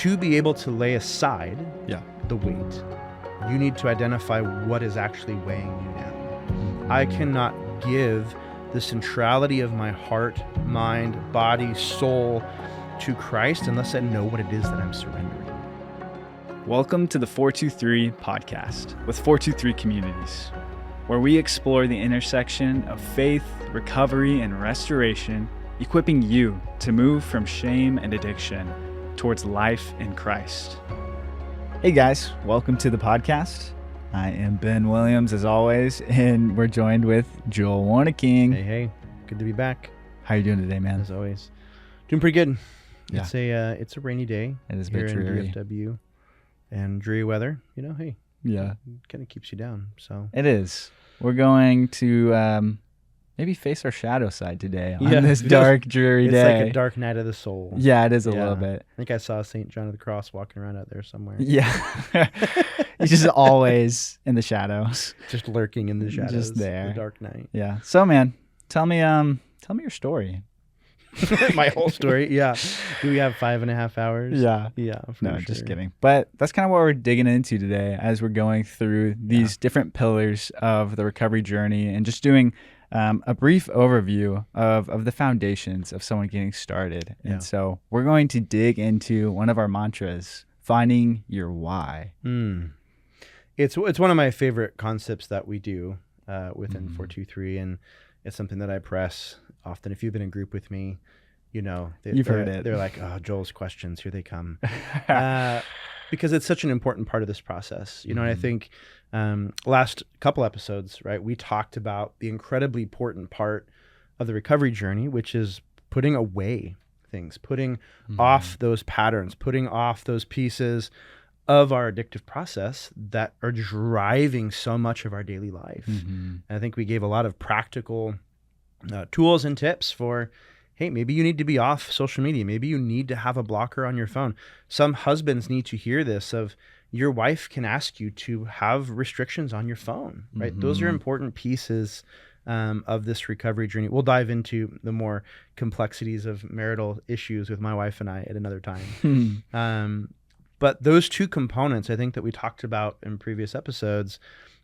to be able to lay aside Yeah. the weight, you need to identify what is actually weighing you down. I cannot give the centrality of my heart, mind, body, soul to Christ unless I know what it is that I'm surrendering. Welcome to the 423 podcast with 423 Communities, where we explore the intersection of faith, recovery, and restoration, equipping you to move from shame and addiction towards life in Christ. Hey guys, welcome to the podcast. I am Ben Williams as always, and we're joined with Joel Warnicking. Hey, good to be back. How you doing today, man? As always, doing pretty good. Yeah. It's a rainy day. It is a here bit in dreary. DFW, and dreary weather. You know, hey, Yeah, kind of keeps you down. So it is. We're going to maybe face our shadow side today on this dark, dreary it's day. like a dark night of the soul. Yeah, it is a little bit. I think I saw St. John of the Cross walking around out there somewhere. Yeah. He's just always in the shadows. Just lurking in the shadows. Just there. The dark night. Yeah. So man, tell me your story. My whole story. Yeah. Do we have 5.5 hours? Yeah. Yeah. No, sure. just kidding. But that's kind of what we're digging into today as we're going through these different pillars of the recovery journey and just doing a brief overview of the foundations of someone getting started. Yeah. And so we're going to dig into one of our mantras, finding your why. It's one of my favorite concepts that we do within 423, and it's something that I press often. If you've been in group with me, you know, You've heard it. They're like, oh, Joel's questions, here they come. Because it's such an important part of this process. You know, and I think last couple episodes, right, we talked about the incredibly important part of the recovery journey, which is putting away things, putting off those patterns, putting off those pieces of our addictive process that are driving so much of our daily life. And I think we gave a lot of practical tools and tips for, hey, maybe you need to be off social media. Maybe you need to have a blocker on your phone. Some husbands need to hear this of your wife can ask you to have restrictions on your phone, right? Those are important pieces of this recovery journey. We'll dive into the more complexities of marital issues with my wife and I at another time. But those two components, I think, that we talked about in previous episodes,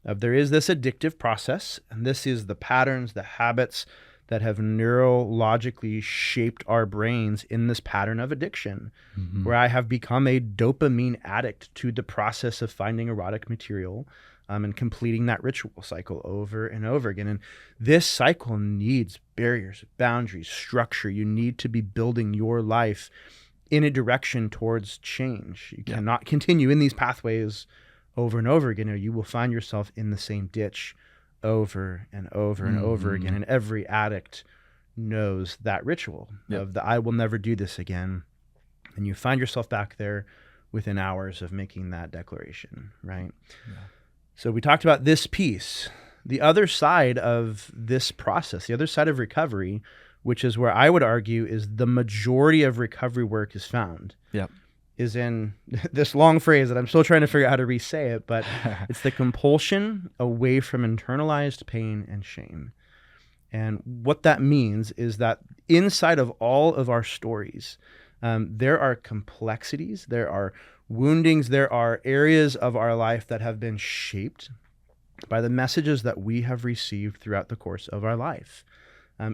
there is this addictive process, and this is the patterns, the habits that have neurologically shaped our brains in this pattern of addiction, where I have become a dopamine addict to the process of finding erotic material and completing that ritual cycle over and over again. And this cycle needs barriers, boundaries, structure. You need to be building your life in a direction towards change. You cannot continue in these pathways over and over again, or you will find yourself in the same ditch over and over and over again. And every addict knows that ritual of the I will never do this again. And you find yourself back there within hours of making that declaration, right? So we talked about this piece. The other side of this process, the other side of recovery, which is where I would argue is the majority of recovery work is found, is in this long phrase that I'm still trying to figure out how to re-say it, but it's the compulsion away from internalized pain and shame. And what that means is that inside of all of our stories, there are complexities, there are woundings, there are areas of our life that have been shaped by the messages that we have received throughout the course of our life.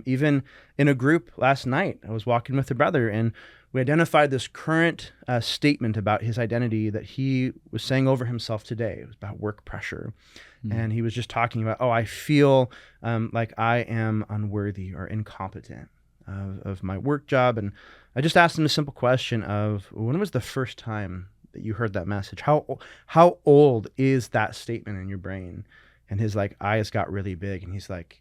Even in a group last night, I was walking with a brother, and we identified this current statement about his identity that he was saying over himself today. It was about work pressure. And he was just talking about, I feel like I am unworthy or incompetent of my work job. And I just asked him a simple question of, when was the first time that you heard that message? How old is that statement in your brain? And his eyes got really big, and he's like,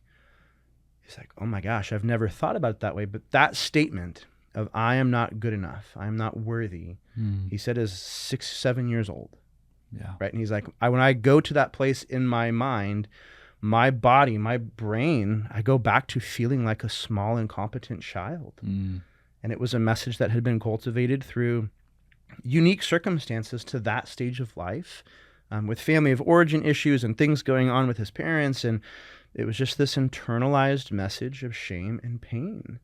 oh my gosh, I've never thought about it that way. But that statement of I am not good enough, I am not worthy, he said is 6-7 years old. Yeah. Right. And he's like, when I go to that place in my mind, my body, my brain, I go back to feeling like a small, incompetent child. And it was a message that had been cultivated through unique circumstances to that stage of life, with family of origin issues and things going on with his parents. And it was just this internalized message of shame and pain.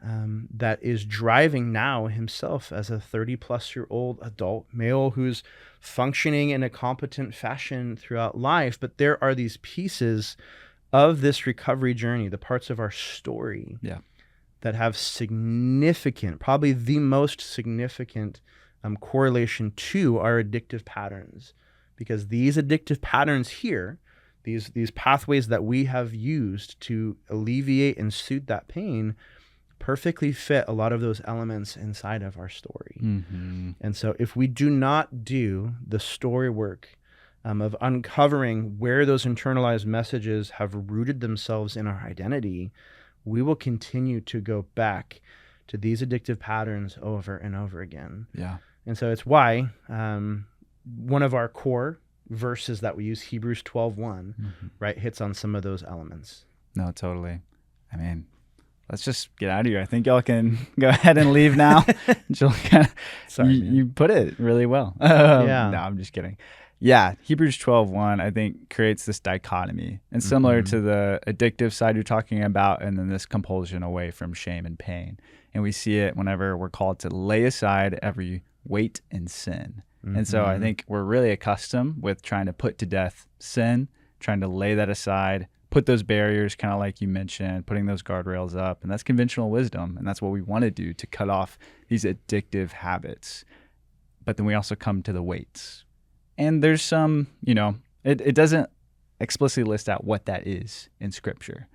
that is driving now himself as a 30-plus-year-old adult male who's functioning in a competent fashion throughout life. But there are these pieces of this recovery journey, the parts of our story that have significant, probably the most significant correlation to our addictive patterns. Because these addictive patterns here, these pathways that we have used to alleviate and soothe that pain, perfectly fit a lot of those elements inside of our story. And so if we do not do the story work of uncovering where those internalized messages have rooted themselves in our identity, we will continue to go back to these addictive patterns over and over again. And so it's why one of our core verses that we use, Hebrews 12:1, right, hits on some of those elements. No, totally. I mean, let's just get out of here. I think y'all can go ahead and leave now. Sorry, you put it really well. No, I'm just kidding. Yeah, Hebrews 12:1, I think, creates this dichotomy. And similar to the addictive side you're talking about, and then this compulsion away from shame and pain. And we see it whenever we're called to lay aside every weight and sin. And so I think we're really accustomed with trying to put to death sin, trying to lay that aside, put those barriers, kind of like you mentioned, putting those guardrails up. And that's conventional wisdom. And that's what we want to do to cut off these addictive habits. But then we also come to the weights. And there's some, it doesn't explicitly list out what that is in Scripture.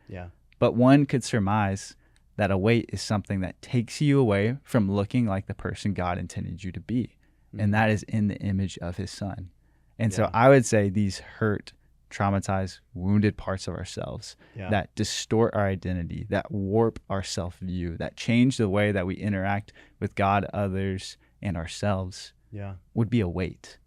But one could surmise that a weight is something that takes you away from looking like the person God intended you to be. And that is in the image of his Son. And so I would say these hurt, traumatized, wounded parts of ourselves that distort our identity, that warp our self-view, that change the way that we interact with God, others, and ourselves would be a weight.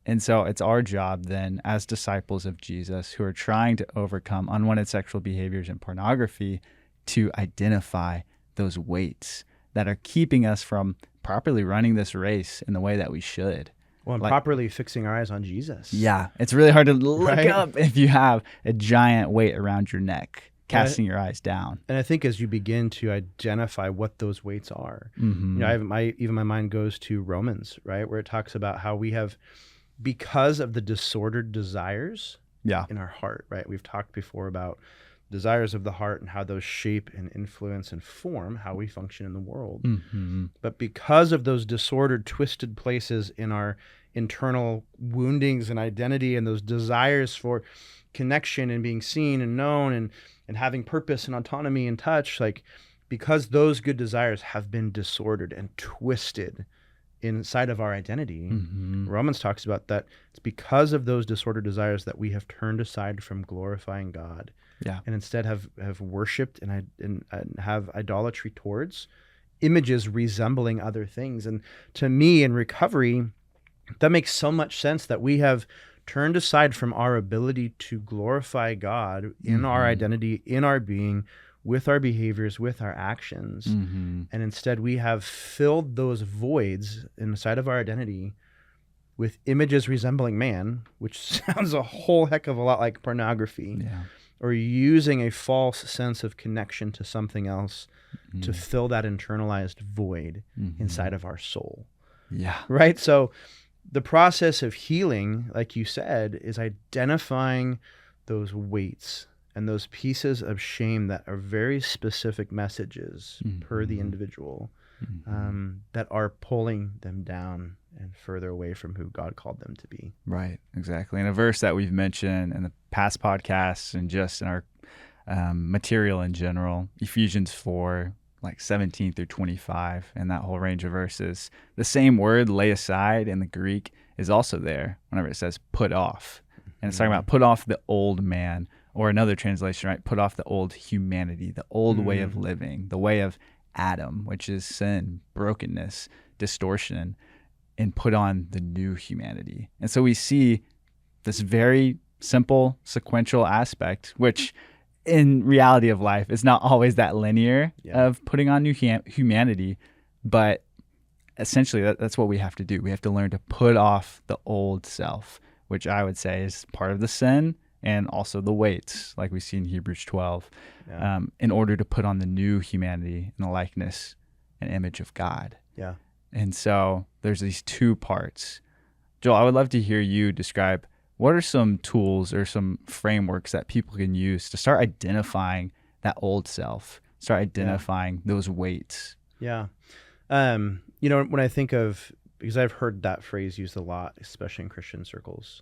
And so it's our job then as disciples of Jesus who are trying to overcome unwanted sexual behaviors and pornography to identify those weights that are keeping us from properly running this race in the way that we should. Well, and properly fixing our eyes on Jesus. Yeah, it's really hard to look up if you have a giant weight around your neck, casting your eyes down. And I think as you begin to identify what those weights are, even my mind goes to Romans, right, where it talks about how we have, because of the disordered desires in our heart, right? We've talked before about desires of the heart and how those shape and influence and form how we function in the world. But because of those disordered, twisted places in our internal woundings and identity and those desires for connection and being seen and known and having purpose and autonomy and touch, like because those good desires have been disordered and twisted inside of our identity, Romans talks about that it's because of those disordered desires that we have turned aside from glorifying God. And instead have worshipped and have idolatry towards images resembling other things. And to me, in recovery, that makes so much sense that we have turned aside from our ability to glorify God in our identity, in our being, with our behaviors, with our actions. And instead, we have filled those voids inside of our identity with images resembling man, which sounds a whole heck of a lot like pornography. Or using a false sense of connection to something else to fill that internalized void inside of our soul. Right? So the process of healing, like you said, is identifying those weights and those pieces of shame that are very specific messages per the individual that are pulling them down and further away from who God called them to be. Right, exactly. And a verse that we've mentioned in the past podcasts and just in our material in general, Ephesians 4, like 17 through 25, and that whole range of verses. The same word, lay aside, in the Greek is also there whenever it says put off. And it's talking about put off the old man, or another translation, right? Put off the old humanity, the old way of living, the way of Adam, which is sin, brokenness, distortion, and put on the new humanity. And so we see this very simple sequential aspect, which in reality of life is not always that linear of putting on new humanity, but essentially that's what we have to do. We have to learn to put off the old self, which I would say is part of the sin and also the weights, like we see in Hebrews 12, Yeah. in order to put on the new humanity in the likeness and image of God. Yeah. And so there's these two parts. Joel, I would love to hear you describe what are some tools or some frameworks that people can use to start identifying that old self, start identifying those weights. Yeah. When I think of, because I've heard that phrase used a lot, especially in Christian circles,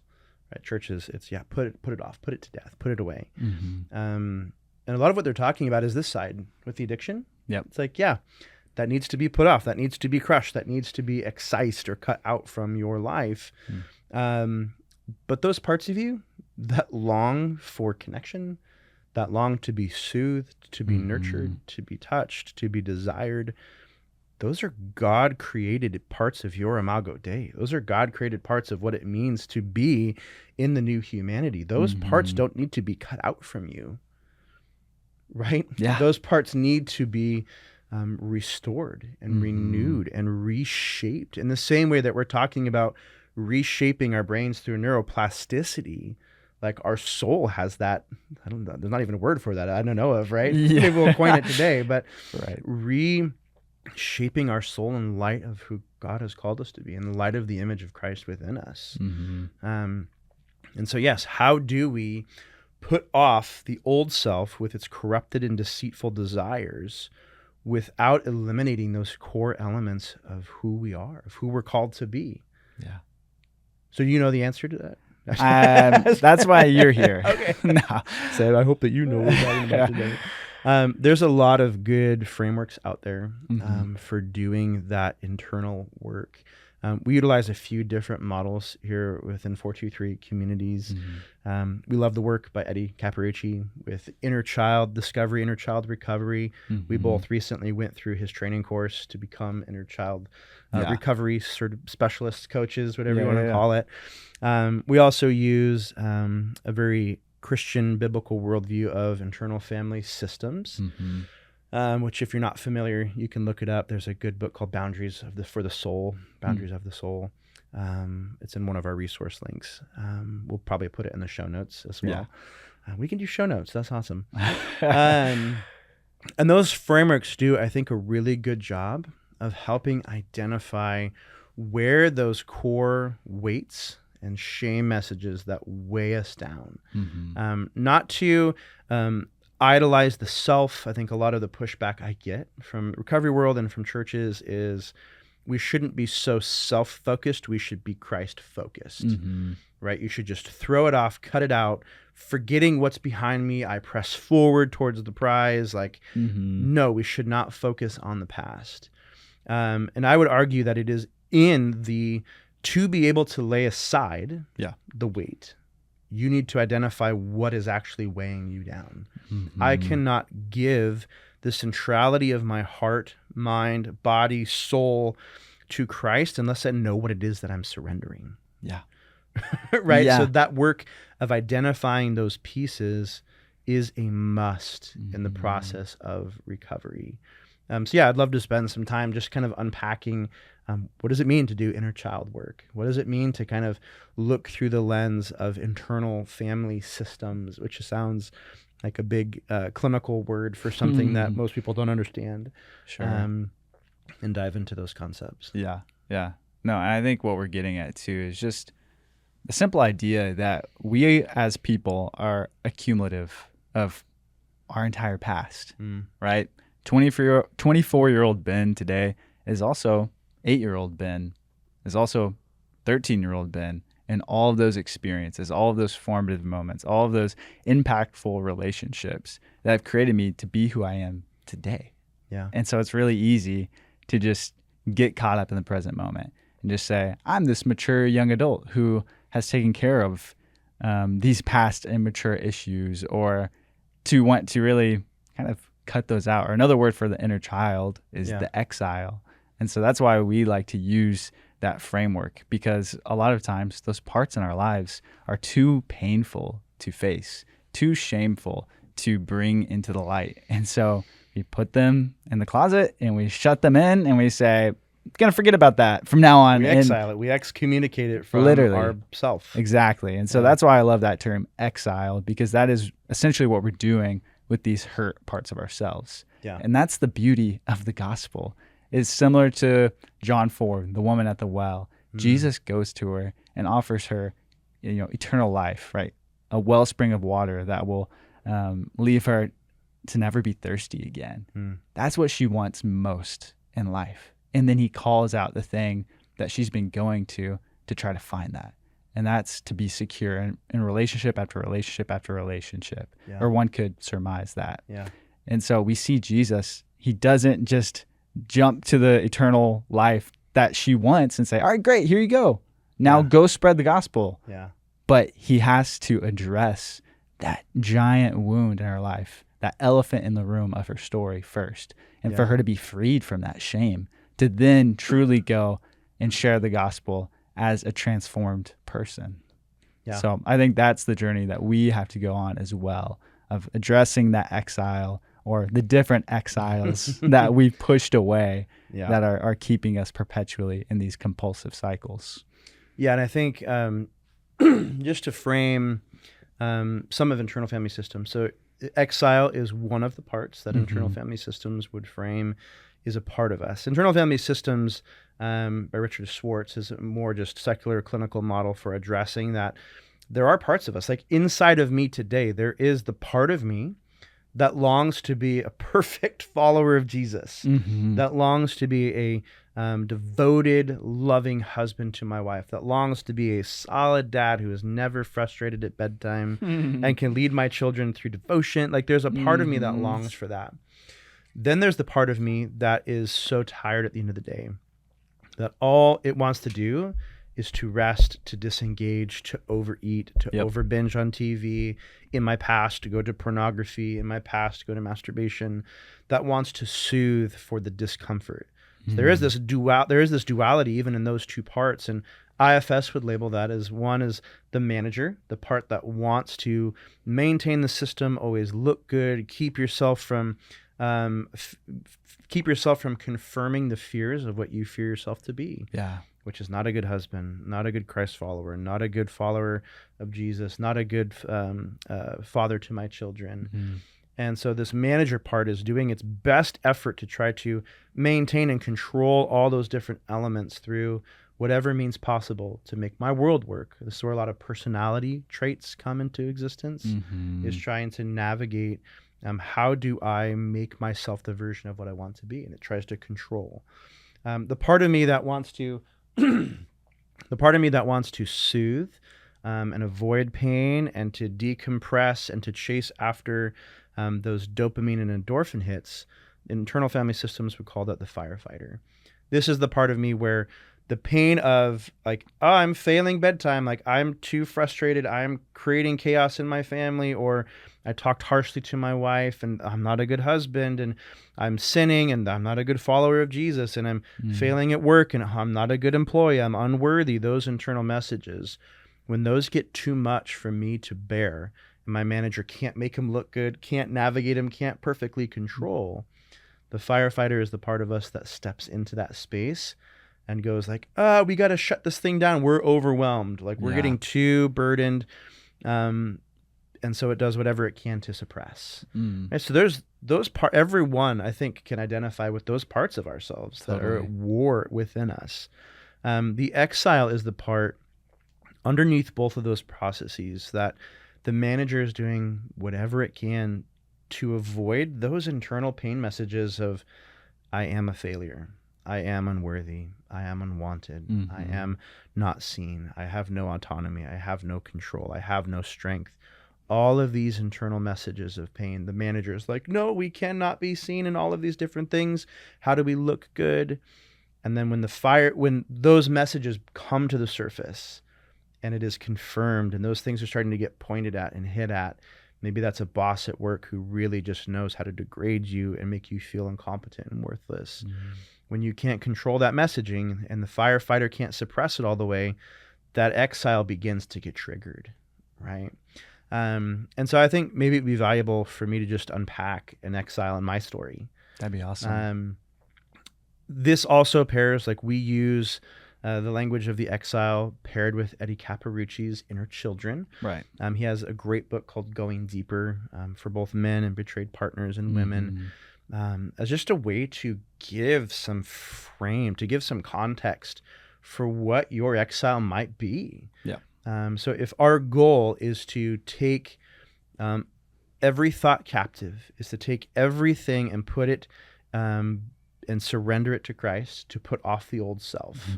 right? Churches, it's put it off, put it to death, put it away. Mm-hmm. And a lot of what they're talking about is this side with the addiction. Yep. It's like, that needs to be put off, that needs to be crushed, that needs to be excised or cut out from your life. But those parts of you that long for connection, that long to be soothed, to be nurtured, to be touched, to be desired, those are God-created parts of your imago Dei. Those are God-created parts of what it means to be in the new humanity. Those parts don't need to be cut out from you, right? Yeah. Those parts need to be restored and renewed and reshaped in the same way that we're talking about reshaping our brains through neuroplasticity. Like our soul has that, I don't know, there's not even a word for that I don't know of, right? Yeah. Maybe we'll coin it today, but Right. reshaping our soul in light of who God has called us to be, in the light of the image of Christ within us. And so, yes, how do we put off the old self with its corrupted and deceitful desires without eliminating those core elements of who we are, of who we're called to be? Yeah. So you know the answer to that? That's why you're here. Okay. No. So I hope that you know what we're talking about today. There's a lot of good frameworks out there for doing that internal work. We utilize a few different models here within 423 communities. We love the work by Eddie Caparucci with inner child discovery, inner child recovery. We both recently went through his training course to become inner child recovery sort of specialists, coaches, whatever you want to call it. We also use a very Christian biblical worldview of internal family systems. Which, if you're not familiar, you can look it up. There's a good book called Boundaries of the Soul. It's in one of our resource links. We'll probably put it in the show notes as well. We can do show notes. That's awesome. And those frameworks do, I think, a really good job of helping identify where those core weights and shame messages that weigh us down. Not to idolize the self. I think a lot of the pushback I get from recovery world and from churches is we shouldn't be so self-focused. We should be Christ-focused, right? You should just throw it off, cut it out, forgetting what's behind me. I press forward towards the prize. No, we should not focus on the past. And I would argue that it is in to be able to lay aside the weight, you need to identify what is actually weighing you down. I cannot give the centrality of my heart, mind, body, soul to Christ unless I know what it is that I'm surrendering. Right? So that work of identifying those pieces is a must in the process of recovery. I'd love to spend some time just kind of unpacking what does it mean to do inner child work? What does it mean to kind of look through the lens of internal family systems, which sounds like a big clinical word for something that most people don't understand. Sure. And dive into those concepts. Yeah. No, and I think what we're getting at too is just the simple idea that we as people are accumulative of our entire past, right? 24-year-old Ben today is also 8-year-old Ben, is also 13-year-old Ben, and all of those experiences, all of those formative moments, all of those impactful relationships that have created me to be who I am today. Yeah. And so it's really easy to just get caught up in the present moment and just say, I'm this mature young adult who has taken care of these past immature issues, or to want to really kind of cut those out. Or another word for the inner child is the exile. And so that's why we like to use that framework, because a lot of times those parts in our lives are too painful to face, too shameful to bring into the light. And so we put them in the closet and we shut them in and we say, gonna forget about that from now on. We And exile it. We excommunicate it from Literally. ourself. exactly. And so Yeah. that's why I love that term exile, because that is essentially what we're doing with these hurt parts of ourselves. Yeah. And that's the beauty of the gospel. It's similar to John 4, the woman at the well. Jesus goes to her and offers her, eternal life, right? A wellspring of water that will leave her to never be thirsty again. That's what she wants most in life. And then he calls out the thing that she's been going to try to find that. And that's to be secure in relationship after relationship after relationship. Yeah. Or one could surmise that. Yeah. And so we see Jesus, he doesn't just jump to the eternal life that she wants and say, all right, great, here you go. Now Yeah. go spread the gospel. Yeah. But he has to address that giant wound in her life, that elephant in the room of her story first. And for Yeah. her to be freed from that shame, to then truly go and share the gospel as a transformed person. Yeah. So I think that's the journey that we have to go on as well, of addressing that exile or the different exiles that we've pushed away Yeah. that are keeping us perpetually in these compulsive cycles. Yeah. And I think just to frame some of internal family systems. So exile is one of the parts that internal family systems would frame, is a part of us. Internal family systems by Richard Schwartz is a more just secular clinical model for addressing that. There are parts of us, like inside of me today, there is the part of me that longs to be a perfect follower of Jesus, that longs to be a devoted, loving husband to my wife, that longs to be a solid dad who is never frustrated at bedtime and can lead my children through devotion. Like there's a part of me that longs for that. Then there's the part of me that is so tired at the end of the day that all it wants to do is to rest, to disengage, to overeat, to over binge on TV, in my past to go to pornography, in my past to go to masturbation, that wants to soothe for the discomfort. So there is this duality even in those two parts, and IFS would label that as one is the manager, the part that wants to maintain the system, always look good, keep yourself from confirming the fears of what you fear yourself to be. Yeah. Which is not a good husband, not a good Christ follower, not a good follower of Jesus, not a good father to my children. And so this manager part is doing its best effort to try to maintain and control all those different elements through whatever means possible to make my world work. This is where a lot of personality traits come into existence, is trying to navigate how do I make myself the version of what I want to be? And it tries to control. The part of me that wants to soothe and avoid pain and to decompress and to chase after those dopamine and endorphin hits, internal family systems would call that the firefighter. This is the part of me where the pain of like, oh, I'm failing bedtime, like I'm too frustrated, I'm creating chaos in my family, or I talked harshly to my wife and I'm not a good husband, and I'm sinning and I'm not a good follower of Jesus, and I'm failing at work and I'm not a good employee, I'm unworthy. Those internal messages, when those get too much for me to bear, and my manager can't make him look good, can't navigate him, can't perfectly control, the firefighter is the part of us that steps into that space and goes like, we got to shut this thing down. We're overwhelmed. Like we're getting too burdened. And so it does whatever it can to suppress. And so there's those everyone I think can identify with those parts of ourselves that are at war within us. The exile is the part underneath both of those processes that the manager is doing whatever it can to avoid those internal pain messages of, I am a failure. I am unworthy. I am unwanted. I am not seen. I have no autonomy. I have no control. I have no strength. All of these internal messages of pain. The manager is like, no, we cannot be seen in all of these different things. How do we look good? And then when those messages come to the surface and it is confirmed and those things are starting to get pointed at and hit at, maybe that's a boss at work who really just knows how to degrade you and make you feel incompetent and worthless. When you can't control that messaging and the firefighter can't suppress it all the way, that exile begins to get triggered, right? And so I think maybe it'd be valuable for me to just unpack an exile in my story. That'd be awesome. this also pairs, like we use the language of the exile paired with Eddie Caparucci's Inner Children. Right. He has a great book called Going Deeper for both men and betrayed partners and women, as just a way to give some frame, to give some context for what your exile might be. Yeah. So if our goal is to take every thought captive, is to take everything and put it and surrender it to Christ, to put off the old self.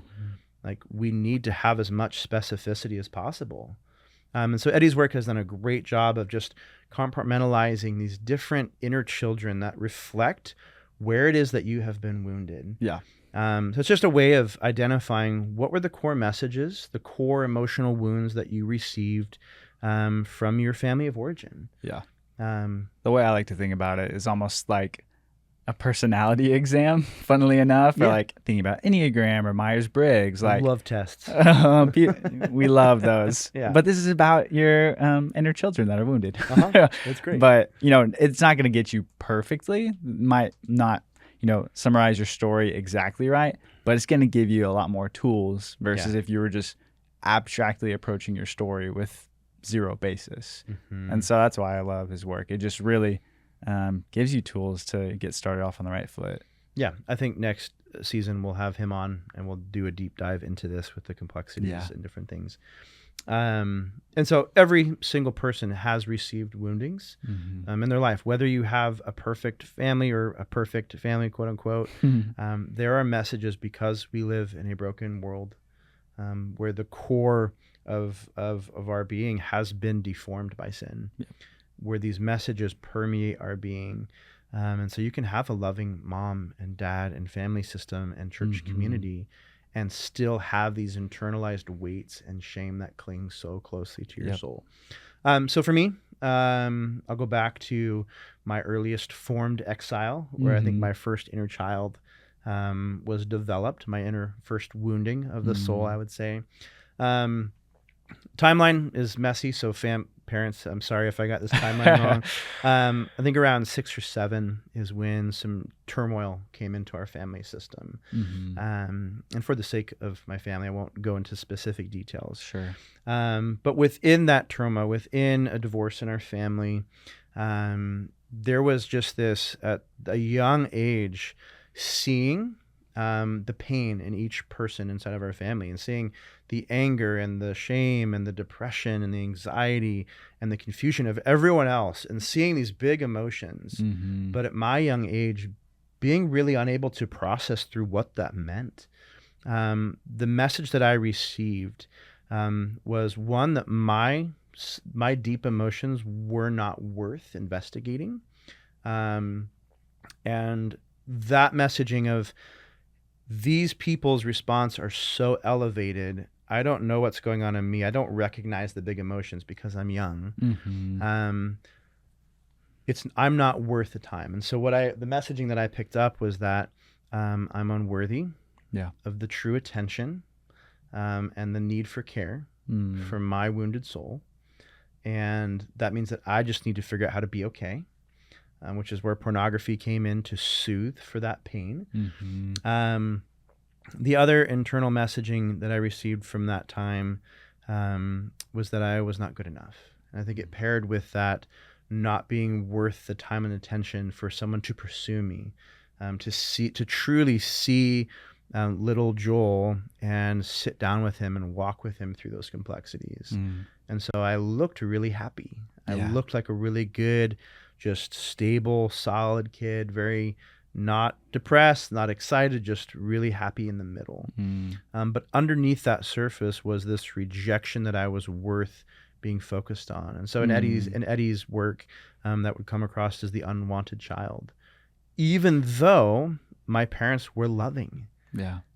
Like, we need to have as much specificity as possible. And so Eddie's work has done a great job of just compartmentalizing these different inner children that reflect where it is that you have been wounded. Yeah. So it's just a way of identifying what were the core messages, the core emotional wounds that you received from your family of origin. Yeah. The way I like to think about it is almost like a personality exam, funnily enough, or like thinking about Enneagram or Myers-Briggs. Like, love tests. We love those. Yeah. But this is about your inner children that are wounded. That's great. But, it's not going to get you perfectly. It might not, summarize your story exactly right, but it's going to give you a lot more tools versus if you were just abstractly approaching your story with zero basis. And so that's why I love his work. It just really gives you tools to get started off on the right foot. Yeah, I think next season we'll have him on and we'll do a deep dive into this with the complexities and different things. And so every single person has received woundings in their life, whether you have a perfect family or a perfect family, quote unquote. There are messages, because we live in a broken world where the core of our being has been deformed by sin. Where these messages permeate our being. And so you can have a loving mom and dad and family system and church community and still have these internalized weights and shame that cling so closely to your soul. So for me, I'll go back to my earliest formed exile, where I think my first inner child was developed, my inner first wounding of the soul, I would say. Timeline is messy, so parents, I'm sorry if I got this timeline wrong. I think around 6 or 7 is when some turmoil came into our family system. And for the sake of my family, I won't go into specific details. Sure. But within that trauma, within a divorce in our family, there was just this, at a young age, seeing the pain in each person inside of our family, and seeing the anger and the shame and the depression and the anxiety and the confusion of everyone else, and seeing these big emotions. But at my young age, being really unable to process through what that meant. The message that I received was one, that my deep emotions were not worth investigating. And that messaging of, these people's response are so elevated, I don't know what's going on in me. I don't recognize the big emotions because I'm young. I'm not worth the time. And so the messaging that I picked up was that I'm unworthy of the true attention and the need for care for my wounded soul. And that means that I just need to figure out how to be okay. Which is where pornography came in to soothe for that pain. The other internal messaging that I received from that time was that I was not good enough. And I think it paired with that not being worth the time and attention for someone to pursue me, to truly see little Joel and sit down with him and walk with him through those complexities. And so I looked really happy. I looked like a really good, just stable, solid kid, very not depressed, not excited, just really happy in the middle. But underneath that surface was this rejection that I was worth being focused on. And so in Eddie's work, that would come across as the unwanted child. Even though my parents were loving.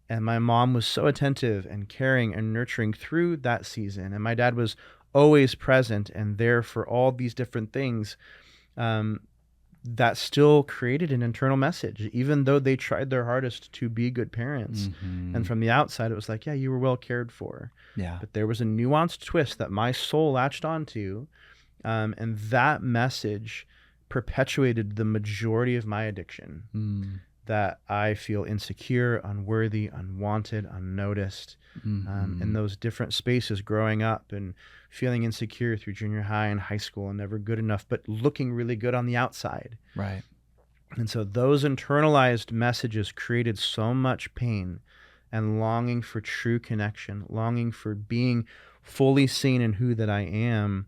And my mom was so attentive and caring and nurturing through that season. And my dad was always present and there for all these different things. That still created an internal message, even though they tried their hardest to be good parents. And from the outside, it was like, yeah, you were well cared for. But there was a nuanced twist that my soul latched onto. And that message perpetuated the majority of my addiction. that I feel insecure, unworthy, unwanted, unnoticed. In those different spaces growing up and feeling insecure through junior high and high school and never good enough, but looking really good on the outside. Right. And so those internalized messages created so much pain and longing for true connection, longing for being fully seen in who that I am,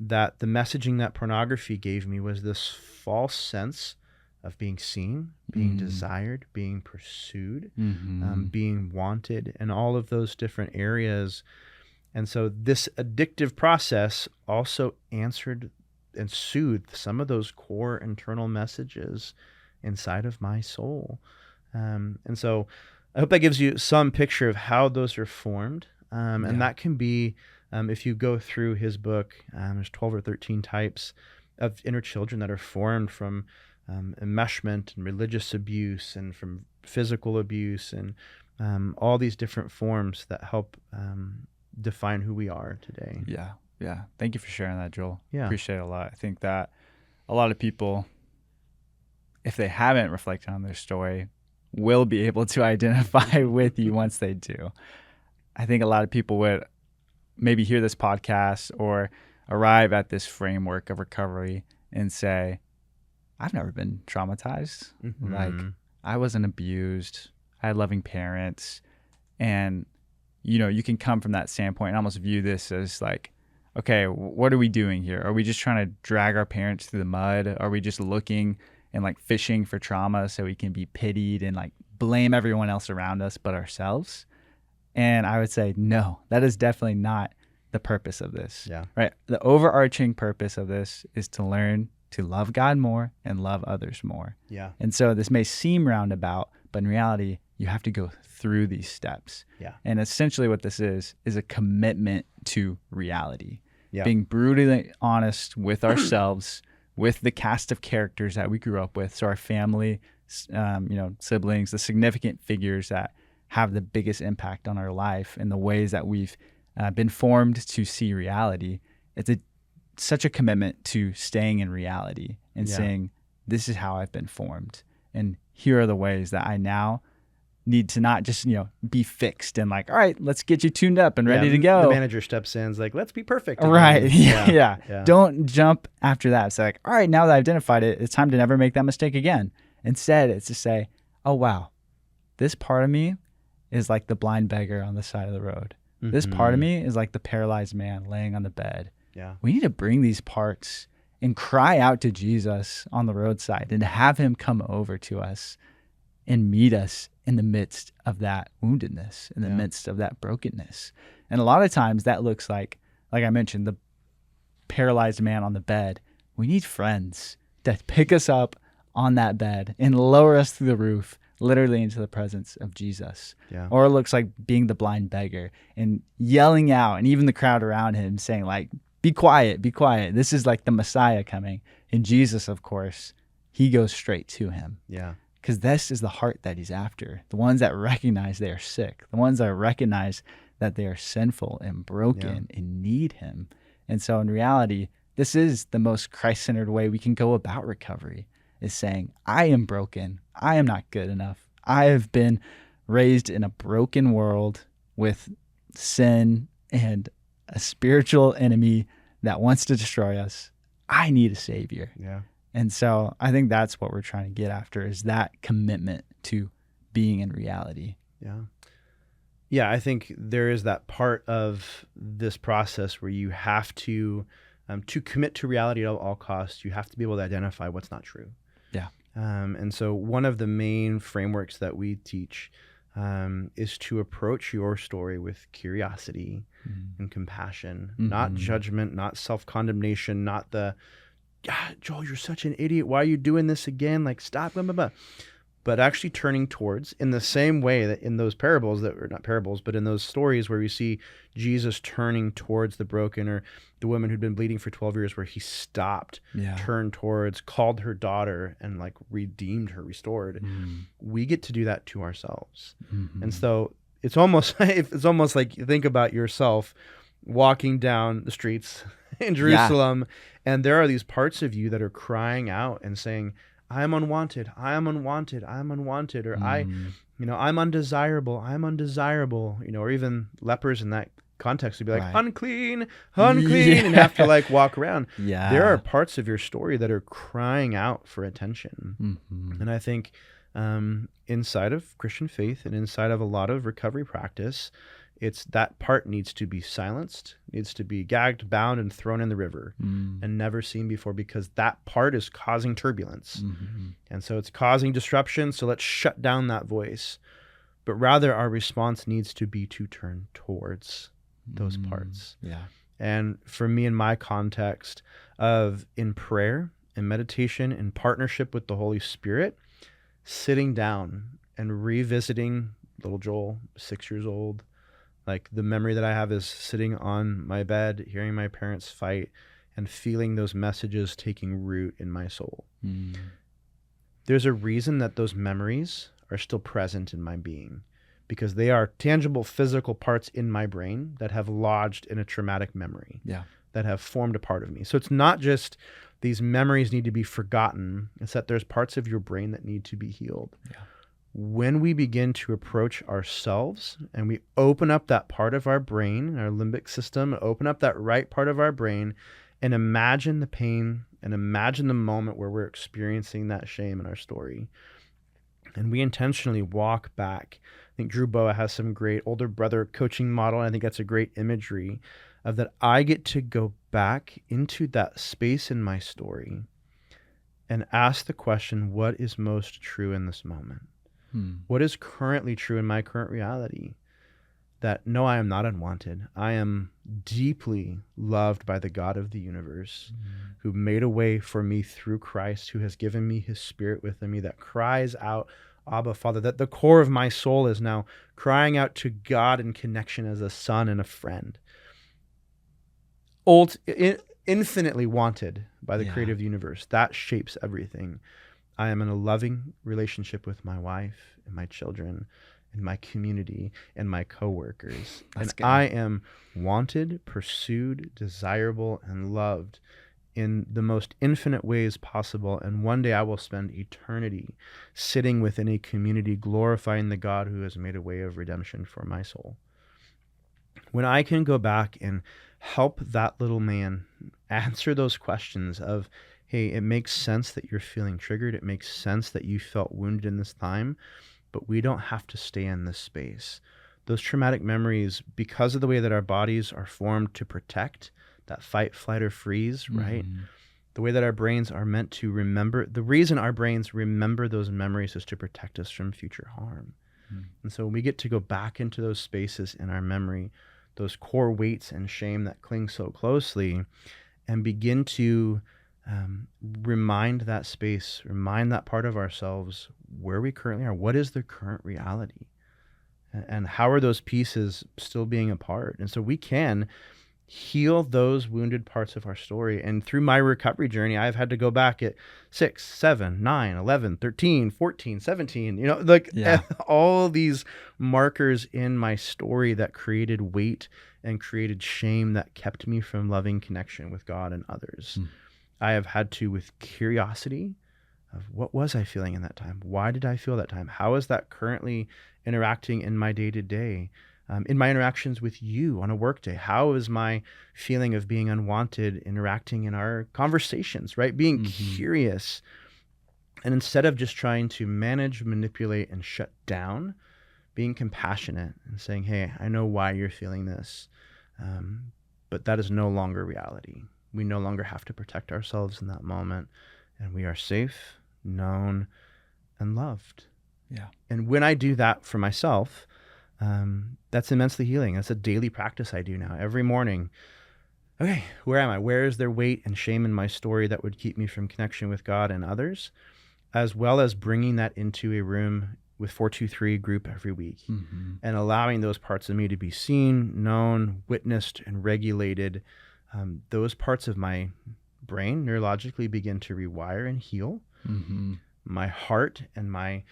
that the messaging that pornography gave me was this false sense of being seen, being desired, being pursued, being wanted, and all of those different areas. And so this addictive process also answered and soothed some of those core internal messages inside of my soul. And so I hope that gives you some picture of how those are formed. And that can be, if you go through his book, there's 12 or 13 types of inner children that are formed from enmeshment and religious abuse and from physical abuse and all these different forms that help define who we are today. Yeah. Thank you for sharing that, Joel. Yeah. Appreciate it a lot. I think that a lot of people, if they haven't reflected on their story, will be able to identify with you once they do. I think a lot of people would maybe hear this podcast or arrive at this framework of recovery and say, I've never been traumatized. Like, I wasn't abused. I had loving parents. And, you can come from that standpoint and almost view this as like, okay, what are we doing here? Are we just trying to drag our parents through the mud? Are we just looking and like fishing for trauma so we can be pitied and like blame everyone else around us but ourselves? And I would say, no, that is definitely not the purpose of this. Yeah. Right. The overarching purpose of this is to learn to love God more and love others more. Yeah. And so this may seem roundabout, but in reality, you have to go through these steps. Yeah. And essentially what this is a commitment to reality. Yeah. Being brutally honest with ourselves, with the cast of characters that we grew up with. So our family, siblings, the significant figures that have the biggest impact on our life and the ways that we've been formed to see reality. It's such a commitment to staying in reality and saying, this is how I've been formed. And here are the ways that I now need to not just, be fixed and like, all right, let's get you tuned up and ready to go. The manager steps in and is like, let's be perfect. Right. Yeah. Don't jump after that. It's like, all right, now that I've identified it, it's time to never make that mistake again. Instead, it's to say, oh, wow, this part of me is like the blind beggar on the side of the road. This part of me is like the paralyzed man laying on the bed. Yeah. We need to bring these parts and cry out to Jesus on the roadside and have him come over to us and meet us in the midst of that woundedness, in the midst of that brokenness. And a lot of times that looks like I mentioned, the paralyzed man on the bed. We need friends that pick us up on that bed and lower us through the roof, literally into the presence of Jesus. Yeah. Or it looks like being the blind beggar and yelling out, and even the crowd around him saying like, be quiet, be quiet. This is like the Messiah coming. And Jesus, of course, he goes straight to him. Yeah. Because this is the heart that he's after. The ones that recognize they are sick. The ones that recognize that they are sinful and broken and need him. And so in reality, this is the most Christ-centered way we can go about recovery, is saying, I am broken. I am not good enough. I have been raised in a broken world with sin and a spiritual enemy that wants to destroy us. I need a savior. Yeah. And so I think that's what we're trying to get after, is that commitment to being in reality. Yeah. Yeah, I think there is that part of this process where you have to commit to reality at all costs. You have to be able to identify what's not true. Yeah. And so one of the main frameworks that we teach is to approach your story with curiosity and compassion, not judgment, not self-condemnation, not the, God, Joel, you're such an idiot. Why are you doing this again? Like, stop, blah, blah, blah. But actually turning towards, in the same way that in those parables that were not parables, but in those stories where we see Jesus turning towards the broken, or the woman who'd been bleeding for 12 years, where he stopped, turned towards, called her daughter, and like redeemed her, restored. We get to do that to ourselves. And so it's almost like you think about yourself walking down the streets in Jerusalem, and there are these parts of you that are crying out and saying, I am unwanted, I am unwanted, I am unwanted, or Mm. I'm undesirable, I'm undesirable, or even lepers in that context would be like, Right. unclean, unclean, and have to like walk around. There are Yeah. parts of your story that are crying out for attention. Mm-hmm. And I think inside of Christian faith and inside of a lot of recovery practice, it's that part needs to be silenced, needs to be gagged, bound, and thrown in the river and never seen before, because that part is causing turbulence. Mm-hmm. And so it's causing disruption. So let's shut down that voice. But rather, our response needs to be to turn towards those parts. Yeah. And for me, in my context of in prayer, in meditation, in partnership with the Holy Spirit, sitting down and revisiting little Joel, 6 years old, like the memory that I have is sitting on my bed, hearing my parents fight and feeling those messages taking root in my soul. Mm. There's a reason that those memories are still present in my being, because they are tangible physical parts in my brain that have lodged in a traumatic memory, Yeah. that have formed a part of me. So it's not just these memories need to be forgotten. It's that there's parts of your brain that need to be healed. Yeah. When we begin to approach ourselves and we open up that part of our brain, our limbic system, open up that right part of our brain and imagine the pain and imagine the moment where we're experiencing that shame in our story. And we intentionally walk back. I think Drew Boa has some great older brother coaching model. And I think that's a great imagery of that. I get to go back into that space in my story and ask the question, what is most true in this moment? What is currently true in my current reality? That no, I am not unwanted. I am deeply loved by the God of the universe, who made a way for me through Christ, who has given me his spirit within me that cries out, Abba, Father, that the core of my soul is now crying out to God in connection as a son and a friend. Infinitely wanted by the creator of the universe. That shapes everything. I am in a loving relationship with my wife and my children and my community and my coworkers. That's and good. I am wanted, pursued, desirable, and loved in the most infinite ways possible. And one day I will spend eternity sitting within a community glorifying the God who has made a way of redemption for my soul. When I can go back and help that little man answer those questions of, hey, it makes sense that you're feeling triggered. It makes sense that you felt wounded in this time, but we don't have to stay in this space. Those traumatic memories, because of the way that our bodies are formed to protect, that fight, flight, or freeze, right? The way that our brains are meant to remember, the reason our brains remember those memories is to protect us from future harm. And so we get to go back into those spaces in our memory, those core weights and shame that cling so closely, and begin to remind that space, remind that part of ourselves where we currently are. What is the current reality? And how are those pieces still being apart? And so we can heal those wounded parts of our story. And through my recovery journey, I've had to go back at 6, 7, 9, 11, 13, 14, 17, all these markers in my story that created weight and created shame that kept me from loving connection with God and others. I have had to, with curiosity of what was I feeling in that time? Why did I feel that time? How is that currently interacting in my day-to-day? In my interactions with you on a work day, how is my feeling of being unwanted interacting in our conversations, right? Being curious. And instead of just trying to manage, manipulate, and shut down, being compassionate and saying, hey, I know why you're feeling this, but that is no longer reality. We no longer have to protect ourselves in that moment, and we are safe, known, and loved. Yeah. And when I do that for myself, that's immensely healing. That's a daily practice I do now. Every morning, okay, where am I? Where is there weight and shame in my story that would keep me from connection with God and others, as well as bringing that into a room with 423 group every week and allowing those parts of me to be seen, known, witnessed, and regulated. Those parts of my brain neurologically begin to rewire and heal. My heart and my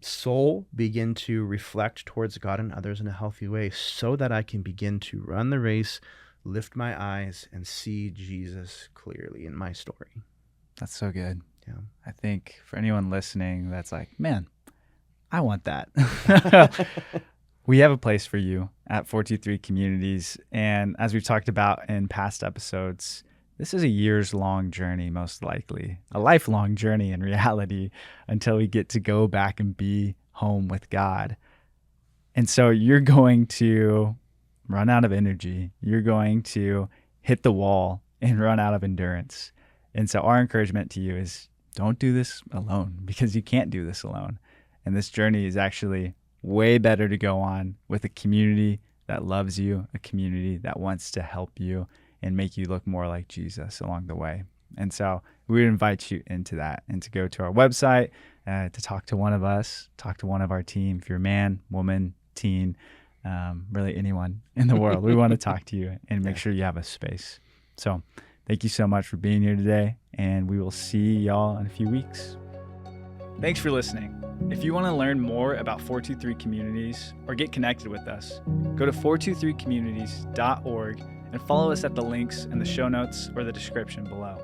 soul begin to reflect towards God and others in a healthy way, so that I can begin to run the race, lift my eyes, and see Jesus clearly in my story. That's so good. Yeah. I think for anyone listening that's like, man, I want that. We have a place for you at 423 Communities. And as we've talked about in past episodes, this is a years-long journey, most likely, a lifelong journey in reality, until we get to go back and be home with God. And so you're going to run out of energy. You're going to hit the wall and run out of endurance. And so our encouragement to you is don't do this alone, because you can't do this alone. And this journey is actually way better to go on with a community that loves you, a community that wants to help you and make you look more like Jesus along the way. And so we would invite you into that and to go to our website, to talk to one of us, talk to one of our team. If you're a man, woman, teen, really anyone in the world, we want to talk to you and make sure you have a space. So thank you so much for being here today, and we will see y'all in a few weeks. Thanks for listening. If you want to learn more about 423 Communities or get connected with us, go to 423communities.org and follow us at the links in the show notes or the description below.